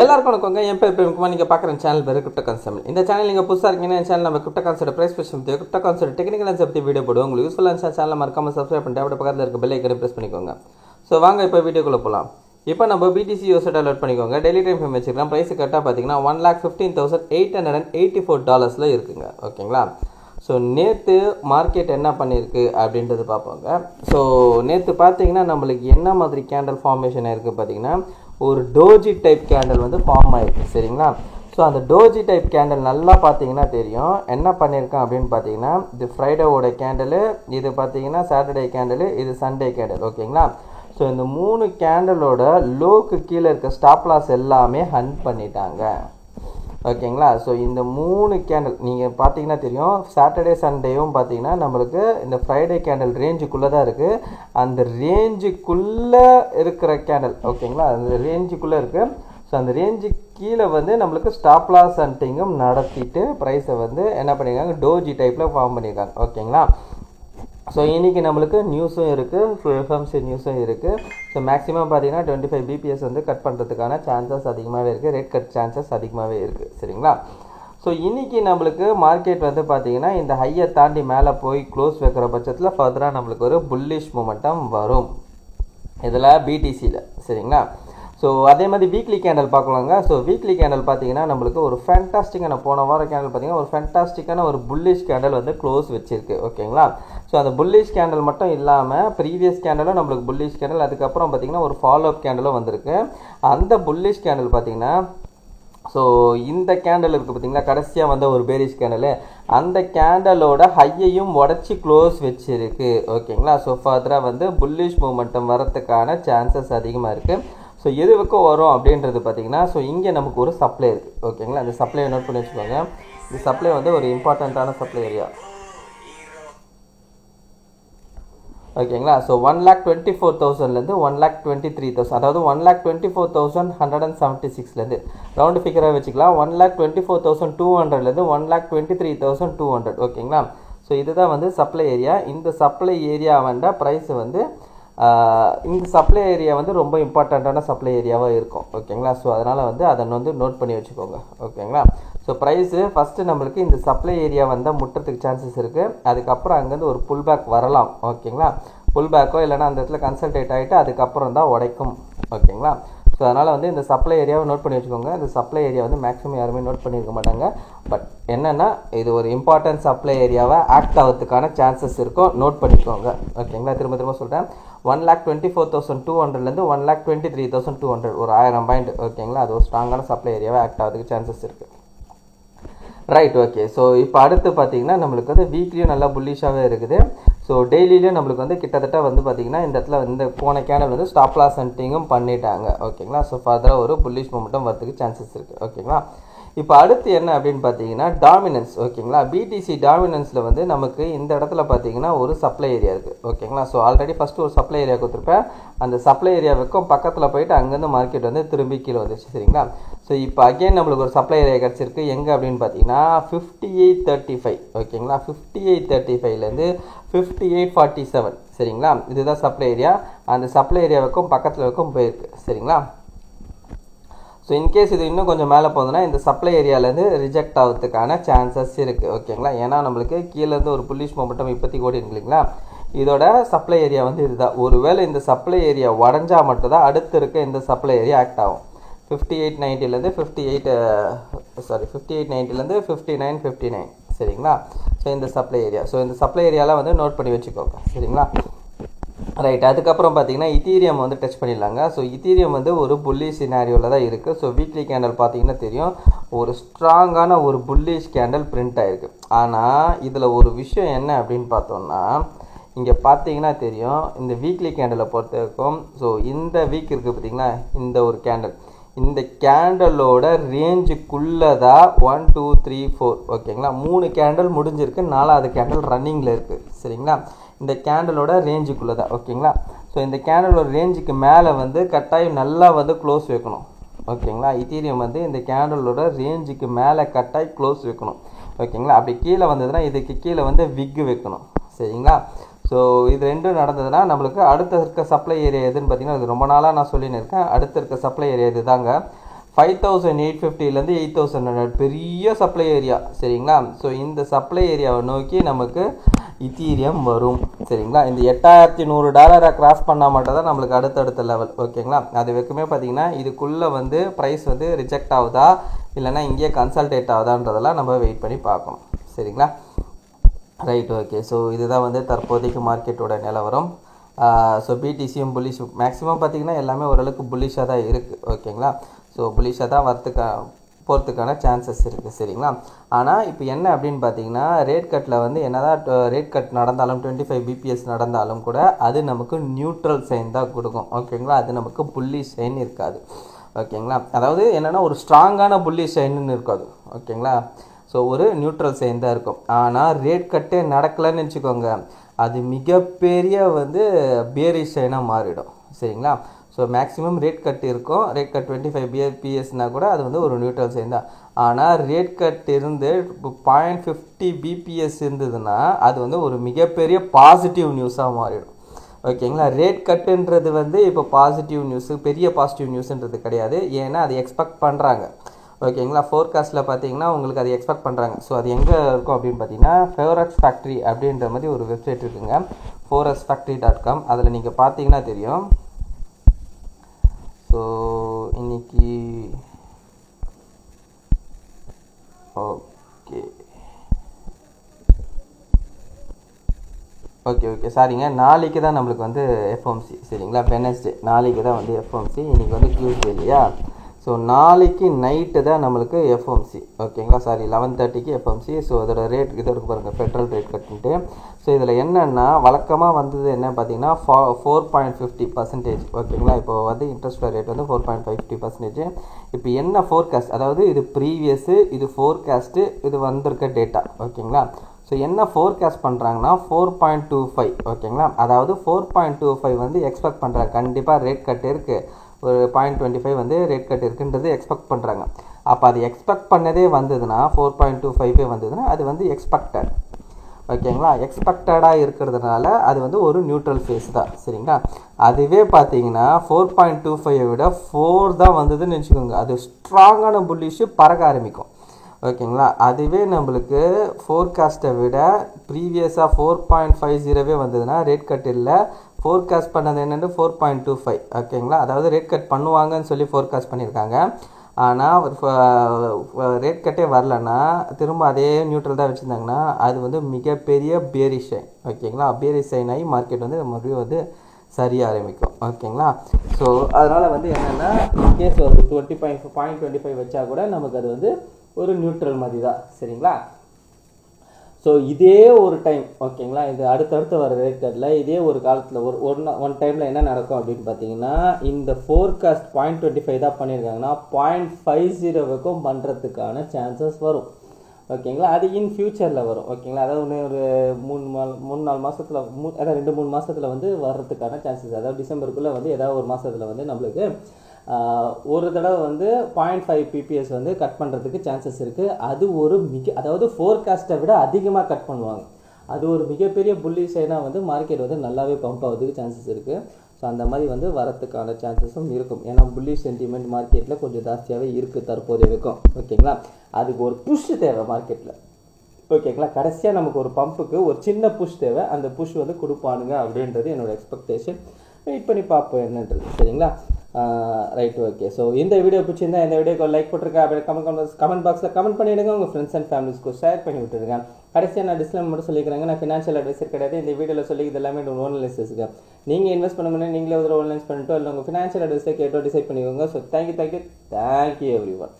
எல்லாருக்கும் வணக்கங்க. என் பேர் பிரேம்குமார். நீங்கள் பார்க்குற சேனல் பேர் கிரிப்டோ கான்செப்ட். இந்த சேனல் நீங்கள் புதுசாக இருக்கீங்கன்னா இந்த சேனல் நம்ம கிரிப்டோ கான்செப்ட் பிரைஸ் பற்றி கிரிப்டோ கான்செப்ட் டெக்னிக்கல் ஆன்சர் பற்றி வீடியோ போடுவோம். உங்களுக்கு யூஸ்ஃபுல்லாக இருந்துச்சா சேனல் மறக்காம சப்ஸ்கிரைப் பண்ணிட்டு அப்படியே பக்கத்தில் இருக்க பெல் ஐக்கனை ப்ரெஸ் பண்ணிக்கோங்க. ஸோ வாங்க இப்போ வீடியோக்குள்ளே போகலாம். இப்போ நம்ம BTC யூஎஸ்டி டவுன்லோட் பண்ணிக்கோங்க. டெய்லி டைம் ஃப்ரேம் வச்சுக்கலாம். ப்ரைஸ் கரெக்டாக பார்த்தீங்கன்னா $1,15,884 இருக்குங்க. ஓகேங்களா? ஸோ நேற்று மார்க்கெட் என்ன பண்ணியிருக்கு அப்படின்றது பார்ப்போங்க. ஸோ நேற்று பார்த்தீங்கன்னா நம்மளுக்கு என்ன மாதிரி கேண்டல் ஃபார்மேஷன் இருக்குது பார்த்தீங்கன்னா ஒரு டோஜி டைப் கேண்டல் வந்து ஃபார்ம் ஆயிருக்கு. சரிங்களா? ஸோ அந்த டோஜி டைப் கேண்டல் நல்லா பார்த்தீங்கன்னா தெரியும் என்ன பண்ணியிருக்கேன் அப்படின்னு பார்த்தீங்கன்னா இது ஃப்ரைடேவோட கேண்டலு, இது பார்த்தீங்கன்னா சாட்டர்டே கேண்டலு, இது சண்டே கேண்டல். ஓகேங்களா? ஸோ இந்த 3 கேண்டலோட லோக்கு கீழே இருக்க ஸ்டாப் லாஸ் எல்லாமே ஹண்ட் பண்ணிட்டாங்க. ஓகேங்களா? ஸோ இந்த 3 கேண்டல் நீங்கள் பார்த்தீங்கன்னா தெரியும். சாட்டர்டே சண்டேவும் பார்த்தீங்கன்னா நம்மளுக்கு இந்த ஃப்ரைடே கேண்டல் ரேஞ்சுக்குள்ளே தான் இருக்குது. அந்த ரேஞ்சுக்குள்ளே இருக்கிற கேண்டல் ஓகேங்களா, அந்த ரேஞ்சுக்குள்ளே இருக்குது. ஸோ அந்த ரேஞ்சு கீழே வந்து நம்மளுக்கு ஸ்டாப் லாஸ் ஹண்டிங்கும் நடத்திட்டு ப்ரைஸை வந்து என்ன பண்ணியிருக்காங்க, டோஜி டைப்பில் ஃபார்ம் பண்ணியிருக்காங்க. ஓகேங்களா? ஸோ இன்றைக்கி நம்மளுக்கு நியூஸும் இருக்குது, ஸோ FMC நியூஸும் இருக்குது. ஸோ மேக்ஸிமம் பார்த்தீங்கன்னா 25 BPS வந்து கட் பண்ணுறதுக்கான சான்சஸ் அதிகமாகவே இருக்குது, ரேட் கட் சான்சஸ் அதிகமாகவே இருக்குது. சரிங்களா? ஸோ இன்றைக்கி நம்மளுக்கு மார்க்கெட் வந்து பார்த்தீங்கன்னா இந்த ஹையை தாண்டி மேலே போய் க்ளோஸ் வைக்கிற பட்சத்தில் ஃபர்தராக நம்மளுக்கு ஒரு புல்லிஷ் மொமெண்டம் வரும் இதில் BTCயில். சரிங்களா? ஸோ அதே மாதிரி வீக்லி கேண்டல் பார்க்கலாங்க. ஸோ வீக்லி கேண்டல் பார்த்தீங்கன்னா நம்மளுக்கு ஒரு ஃபேண்டாஸ்டிக்கான போன வாரம் கேண்டல் பார்த்தீங்கன்னா ஒரு ஃபேண்டாஸ்டிக்கான ஒரு புல்லிஷ் கேண்டல் வந்து க்ளோஸ் வச்சிருக்கு. ஓகேங்களா? ஸோ அந்த புல்லிஷ் கேண்டல் மட்டும் இல்லாமல் ப்ரீவியஸ் கேண்டலும் நம்மளுக்கு புல்லிஷ் கேண்டல், அதுக்கப்புறம் பார்த்தீங்கன்னா ஒரு ஃபாலோ அப் கேண்டலும் வந்திருக்கு. அந்த புல்லிஷ் கேண்டல் பார்த்தீங்கன்னா ஸோ இந்த கேண்டல் இருக்குது பார்த்தீங்களா, கடைசியாக வந்த ஒரு பேரிஷ் கேண்டலு, அந்த கேண்டலோட ஹையையும் உடச்சி க்ளோஸ் வச்சிருக்கு. ஓகேங்களா? ஸோ ஃபர்தராக வந்து புல்லிஷ் மூமெண்டம் வரத்துக்கான சான்சஸ் அதிகமாக இருக்குது. ஸோ எது பக்கம் வரும் அப்படின்றது பார்த்தீங்கன்னா ஸோ இங்கே நமக்கு ஒரு சப்ளை இருக்குது. ஓகேங்களா? அந்த சப்ளையை நோட் பண்ணி வச்சுக்கோங்க. இந்த சப்ளை வந்து ஒரு இம்பார்ட்டண்ட்டான சப்ளை ஏரியா. ஓகேங்களா? ஸோ 1,24,000லேருந்து 1,23,000, அதாவது 1,24,176லேருந்து ரவுண்டு ஃபிகராக வச்சுக்கலாம். 1,24,200லேருந்து 1,23,200. ஓகேங்களா? ஸோ இதுதான் வந்து சப்ளை ஏரியா. இந்த சப்ளை ஏரியா வந்தால் ப்ரைஸ் வந்து இந்த சப்ளை ஏரியா வந்து ரொம்ப இம்பார்ட்டண்ட்டான சப்ளை ஏரியாவாக இருக்கும். ஓகேங்களா? ஸோ அதனால் வந்து அதை வந்து நோட் பண்ணி வச்சுக்கோங்க. ஓகேங்களா? ஸோ ப்ரைஸு ஃபஸ்ட்டு நம்மளுக்கு இந்த சப்ளை ஏரியா வந்தால் முட்டுறதுக்கு சான்சஸ் இருக்குது. அதுக்கப்புறம் அங்கேருந்து ஒரு புல் பேக் வரலாம். ஓகேங்களா? புல் பேக்கோ இல்லைனா அந்த இடத்துல கன்சல்டேட் ஆகிட்டு அதுக்கப்புறம் தான் உடைக்கும். ஓகேங்களா? ஸோ அதனால் வந்து இந்த சப்ளை ஏரியாவை நோட் பண்ணி வச்சுக்கோங்க. இந்த சப்ளை ஏரியா வந்து மேக்ஸிமம் யாருமே நோட் பண்ணியிருக்க மாட்டாங்க. பட் என்னென்னா இது ஒரு இம்பார்ட்டன்ட் சப்ளை ஏரியாவை ஆக்ட் ஆகிறதுக்கான சான்சஸ் இருக்கும், நோட் பண்ணிக்கோங்க. ஓகேங்களா? திரும்ப திரும்ப சொல்கிறேன். 1,24,200லேருந்து 1,23,200 ஒரு 1000 பாயிண்ட். ஓகேங்களா? அது ஒரு ஸ்ட்ராங்கான சப்ளை ஏரியாவை ஆக்ட் ஆகிறதுக்கு சான்சஸ் இருக்குது. ரைட். ஓகே. ஸோ இப்போ அடுத்து பார்த்தீங்கன்னா நம்மளுக்கு வந்து வீக்லியும் நல்லா புல்லிஷாகவே இருக்குது. ஸோ டெய்லியிலையும் நம்மளுக்கு வந்து கிட்டத்தட்ட வந்து பார்த்தீங்கன்னா இந்த இடத்துல இந்த போன கேண்டல் வந்து ஸ்டாப் லாஸ் ஹண்டிங்கும் பண்ணிட்டாங்க. ஓகேங்களா? ஸோ ஃபர்தராக ஒரு புல்லிஷ் மொமெண்டம் வரதுக்கு சான்சஸ் இருக்குது. ஓகேங்களா? இப்போ அடுத்து என்ன அப்படின்னு பார்த்தீங்கன்னா டாமினன்ஸ். ஓகேங்களா? BTC டாமினன்ஸில் வந்து நமக்கு இந்த இடத்துல பார்த்தீங்கன்னா ஒரு சப்ளை ஏரியா இருக்குது. ஓகேங்களா? ஸோ ஆல்ரெடி ஃபஸ்ட்டு ஒரு சப்ளை ஏரியா கொடுத்துருப்பேன். அந்த சப்ளை ஏரியாவுக்கும் பக்கத்தில் போயிட்டு அங்கேருந்து மார்க்கெட் வந்து திரும்பி கீழே வந்துச்சு. சரிங்களா? ஸோ இப்போ அகெயின் நம்மளுக்கு ஒரு சப்ளை ஏரியா கிடச்சிருக்கு. எங்கே அப்படின்னு பார்த்தீங்கன்னா 5835. ஓகேங்களா? 5835லேருந்து 5847. சரிங்களா? இதுதான் சப்ளை ஏரியா. அந்த சப்ளை ஏரியாவுக்கும் பக்கத்தில் வைக்கும் போயிருக்கு. சரிங்களா? ஸோ இன்கேஸ் இது இன்னும் கொஞ்சம் மேலே போகுதுன்னா இந்த சப்ளை ஏரியாவிலேருந்து ரிஜெக்ட் ஆகிறதுக்கான சான்சஸ் இருக்குது. ஓகேங்களா? ஏன்னா நம்மளுக்கு கீழேருந்து ஒரு புல்லிஷ் மொமெண்டம் இப்போதைக்கு ஓடி இல்லைங்களா, இதோட சப்ளை ஏரியா வந்து இதுதான். ஒருவேளை இந்த சப்ளை ஏரியா உடஞ்சா மட்டும்தான் அடுத்து இருக்க இந்த சப்ளை ஏரியா ஆக்ட் ஆகும். 5890லேருந்து 5959. சரிங்களா? ஸோ இந்த சப்ளை ஏரியா. ஸோ இந்த சப்ளை ஏரியாவில் வந்து நோட் பண்ணி வச்சுக்கோங்க. சரிங்களா? ரைட். அதுக்கப்புறம் பார்த்தீங்கன்னா இத்தீரியம் வந்து டச் பண்ணிடலாங்க. ஸோ இத்தீரியம் வந்து ஒரு புல்லிஷ் சினாரியோவில் தான் இருக்குது. ஸோ வீக்லி கேண்டல் பார்த்தீங்கன்னா தெரியும் ஒரு ஸ்ட்ராங்கான ஒரு புல்லிஷ் கேண்டல் பிரிண்ட் ஆகிருக்கு. ஆனால் இதில் ஒரு விஷயம் என்ன அப்படின்னு பார்த்தோம்னா இங்கே பார்த்தீங்கன்னா தெரியும் இந்த வீக்லி கேண்டலை பொறுத்த வரைக்கும் ஸோ இந்த வீக் இருக்குது பார்த்தீங்களா, இந்த ஒரு கேண்டல், இந்த கேண்டலோட ரேஞ்சுக்குள்ளே தான் 1 2 3 4. ஓகேங்களா? 3 கேண்டல் முடிஞ்சிருக்கு, 4வது கேண்டல் ரன்னிங்கில் இருக்குது. சரிங்களா? இந்த கேண்டலோட ரேஞ்சுக்குள்ளே தான். ஓகேங்களா? ஸோ இந்த கேண்டலோட ரேஞ்சுக்கு மேலே வந்து கட்டாயம் நல்லா வந்து க்ளோஸ் வைக்கணும். ஓகேங்களா? இத்தீரியம் வந்து இந்த கேண்டலோட ரேஞ்சுக்கு மேலே கட்டாயம் க்ளோஸ் வைக்கணும். ஓகேங்களா? அப்படி கீழே வந்ததுன்னா இதுக்கு கீழே வந்து விக்கு வைக்கணும். சரிங்களா? ஸோ இது ரெண்டும் நடந்ததுன்னா நம்மளுக்கு அடுத்த இருக்க சப்ளை ஏரியா எதுன்னு பார்த்தீங்கன்னா இது ரொம்ப நாளாக நான் சொல்லின்னு இருக்கேன். அடுத்த இருக்க சப்ளை ஏரியா இது தாங்க 5850லேருந்து 8100 பெரிய சப்ளை ஏரியா சரிங்களா. ஸோ இந்த சப்ளை ஏரியாவை நோக்கி நமக்கு இத்தீரியம் வரும் சரிங்களா. இந்த $8100 கிராஸ் பண்ணால் மட்டும் தான் நம்மளுக்கு அடுத்தடுத்த லெவல் ஓகேங்களா. அது வரைக்குமே பார்த்தீங்கன்னா இதுக்குள்ளே வந்து ப்ரைஸ் வந்து ரிஜெக்ட் ஆகுதா இல்லைனா இங்கேயே கன்சல்டேட் ஆகுதான்றதெல்லாம் நம்ம வெயிட் பண்ணி பார்க்கணும் சரிங்களா. Right okay. ஸோ இதுதான் வந்து தற்போதைக்கு மார்க்கெட்டோட நிலவரம். ஸோ பிடிசியும் புல்லிஷ் மேக்ஸிமம் பார்த்திங்கன்னா எல்லாமே ஓரளவுக்கு புல்லிஷாக தான் இருக்குது ஓகேங்களா. ஸோ புல்லிஷாக தான் போகிறதுக்கான சான்சஸ் இருக்குது சரிங்களா. ஆனால் இப்போ என்ன அப்படின்னு பார்த்தீங்கன்னா ரேட் கட்டில் வந்து என்னதான் ரேட் கட் நடந்தாலும் 25 BPS நடந்தாலும் கூட அது நமக்கு நியூட்ரல் சைன் தான் கொடுக்கும் ஓகேங்களா. அது நமக்கு புல்லிஷ் சைன் இருக்காது ஓகேங்களா. அதாவது என்னென்னா ஒரு ஸ்ட்ராங்கான புல்லிஷ் சைன்னு இருக்காது ஓகேங்களா. ஸோ ஒரு நியூட்ரல் சைன் தான் இருக்கும். ஆனால் ரேட் கட்டே நடக்கலைன்னு வச்சுக்கோங்க, அது மிகப்பெரிய வந்து பியரிஷ் சைனாக மாறிடும் சரிங்களா. ஸோ மேக்ஸிமம் ரேட் கட் இருக்கும். ரேட் கட் 25 BPSனால் கூட அது வந்து ஒரு நியூட்ரல் சைன் தான். ஆனால் ரேட் கட் இருந்து 0.50 BPS இருந்ததுன்னா அது வந்து ஒரு மிகப்பெரிய பாசிட்டிவ் நியூஸாக மாறிடும் ஓகேங்களா. ரேட் கட்டுன்றது வந்து இப்போ பாசிட்டிவ் நியூஸு பெரிய பாசிட்டிவ் நியூஸுன்றது கிடையாது. ஏன்னா அது எக்ஸ்பெக்ட் பண்ணுறாங்க ஓகேங்களா. ஃபோர்காஸ்ட்டில் பார்த்தீங்கன்னா உங்களுக்கு அது எக்ஸ்பெக்ட் பண்ணுறாங்க. ஸோ அது எங்கே இருக்கும் அப்படின்னு பார்த்தீங்கன்னா ஃபோரெக்ஸ் ஃபேக்ட்ரி அப்படின்ற மாதிரி ஒரு வெப்சைட் இருக்குங்க, forexfactory.com. அதில் நீங்கள் பார்த்தீங்கன்னா தெரியும். ஸோ இன்னைக்கு ஓகே ஓகே ஓகே சாரிங்க, நாளைக்கு தான் நம்மளுக்கு வந்து எஃப்எம்சி சரிங்களா. வெனஸ்டே நாளைக்கு தான் வந்து எஃப்எம்சி, இன்றைக்கி வந்து டியூஸ்டே இல்லையா. ஸோ நாளைக்கு நைட்டு தான் நம்மளுக்கு எஃப்எம்சி ஓகேங்களா. சாரி 11:30க்கு எஃப்எம்சி. ஸோ அதோட ரேட் இது இருக்கு பாருங்கள், ஃபெட்ரல் ரேட் கட்டுன்ட்டு. ஸோ இதில் என்னென்னா வழக்கமாக வந்தது என்ன பார்த்தீங்கன்னா 4.50% ஓகேங்களா. இப்போ வந்து இன்ட்ரெஸ்ட் ரேட் வந்து 4.50%. இப்போ என்ன ஃபோர்காஸ்ட், அதாவது இது ப்ரீவியஸு, இது ஃபோர்காஸ்ட்டு, இது வந்திருக்க டேட்டா ஓகேங்களா. ஸோ என்ன ஃபோர்காஸ்ட் பண்ணுறாங்கன்னா 4.25 ஓகேங்களா. அதாவது 4.25 வந்து எக்ஸ்பெக்ட் பண்ணுறாங்க. கண்டிப்பாக ரேட் கட் இருக்குது, ஒரு 0.25 வந்து ரேட் கட் இருக்குன்றது எக்ஸ்பெக்ட் பண்ணுறாங்க. அப்போ அது எக்ஸ்பெக்ட் பண்ணதே வந்ததுன்னா 4.25 வந்ததுன்னா அது வந்து எக்ஸ்பெக்டட் ஓகேங்களா. எக்ஸ்பெக்டடாக இருக்கிறதுனால அது வந்து ஒரு நியூட்ரல் ஃபேஸ் தான் சரிங்களா. அதுவே பார்த்தீங்கன்னா 4.25 விட 4 தான் வந்ததுன்னு வச்சுக்கோங்க, அது ஸ்ட்ராங்கான புல்லிஷு பறக்க ஆரம்பிக்கும் ஓகேங்களா. அதுவே நம்மளுக்கு ஃபோர்காஸ்ட்டை விட ப்ரீவியஸாக 4.50 வந்ததுன்னா ரேட் கட் இல்லை, ஃபோர்காஸ்ட் பண்ணது என்னென்னு 4.25 ஓகேங்களா. அதாவது ரேட் கட் பண்ணுவாங்கன்னு சொல்லி ஃபோர்காஸ்ட் பண்ணியிருக்காங்க. ஆனால் ரேட் கட்டே வரலன்னா திரும்ப அதே நியூட்ரல் தான் வச்சுருந்தாங்கன்னா அது வந்து மிகப்பெரிய பேரிஷ் சைன் ஓகேங்களா. பேரிஷ் சைன் ஆகி மார்க்கெட் வந்து மறுபடியும் வந்து சரிய ஆரம்பிக்கும் ஓகேங்களா. ஸோ அதனால் வந்து என்னென்னா இன்கேஸ் ஒரு 0.25 வச்சா கூட நமக்கு அது வந்து ஒரு நியூட்ரல் மாதிரி தான் சரிங்களா. ஸோ இதே ஒரு டைம் ஓகேங்களா, இது அடுத்தடுத்து வர ரேட் கட்டில் இதே ஒரு காலத்தில் ஒன் டைமில் என்ன நடக்கும் அப்படின்னு பார்த்தீங்கன்னா இந்த ஃபோர்காஸ்ட் 0.25 தான் பண்ணியிருக்காங்கன்னா 0.50 பண்ணுறதுக்கான சான்சஸ் வரும் ஓகேங்களா. அது இன் ஃபியூச்சரில் வரும் ஓகேங்களா. அதாவது ஒரு 3-4 மாதத்தில் அதாவது 2-3 மாதத்தில் வந்து வர்றதுக்கான சான்சஸ், அதாவது டிசம்பருக்குள்ளே வந்து ஏதாவது ஒரு மாதத்தில் வந்து நம்மளுக்கு ஒரு தடவை வந்து 0.5 PPS வந்து கட் பண்ணுறதுக்கு சான்சஸ் இருக்குது. அது ஒரு அதாவது ஃபோர்காஸ்ட்டை விட அதிகமாக கட் பண்ணுவாங்க. அது ஒரு மிகப்பெரிய புல்லிஷ் சைனாக வந்து மார்க்கெட் வந்து நல்லாவே பம்ப் ஆகிறதுக்கு சான்சஸ் இருக்குது. ஸோ அந்த மாதிரி வந்து வரத்துக்கான சான்சஸும் இருக்கும். ஏன்னா புல்லிஷ் சென்டிமெண்ட் மார்க்கெட்டில் கொஞ்சம் ஜாஸ்தியாகவே இருக்குது தற்போதைய வரைக்கும் ஓகேங்களா. அதுக்கு ஒரு புஷ் தேவை மார்க்கெட்டில் ஓகேங்களா. கடைசியாக நமக்கு ஒரு பம்புக்கு ஒரு சின்ன புஷ் தேவை, அந்த புஷ் வந்து கொடுப்பானுங்க அப்படின்றது என்னோடய எக்ஸ்பெக்டேஷன். வெயிட் பண்ணி பார்ப்போம் என்னன்றது சரிங்களா. Right okay. ஸோ இந்த வீடியோ பிடிச்சிருந்தா இந்த வீடியோக்கு லைக் போட்டிருக்கேன், அப்படியே கமெண்ட் பாக்ஸில் கமெண்ட் பண்ணிவிடுங்க, உங்கள் ஃப்ரெண்ட்ஸ் அண்ட் ஃபேமிலிஸ்க்கு ஷேர் பண்ணி விட்டுருங்க. கடைசியாக நான் டிஸ்க்ளைமர் மட்டும் சொல்லிக்கிறேங்க, நான் ஃபினான்ஷியல் அட்வைசர் கிடையாது. இந்த வீடியோவில் சொல்லிக்கிறது எல்லாமே ஓன்லைன்ஸுக்கு நீங்கள் இன்வெஸ்ட் பண்ண முடியும், நீங்களே ஒரு ஓன்லைன்ஸ் பண்ணிட்டோ இல்லை உங்கள் ஃபினான்ஷியல் அட்வைஸை கேட்டோ டிசைட் பண்ணிக்கோங்க. So thank you every one.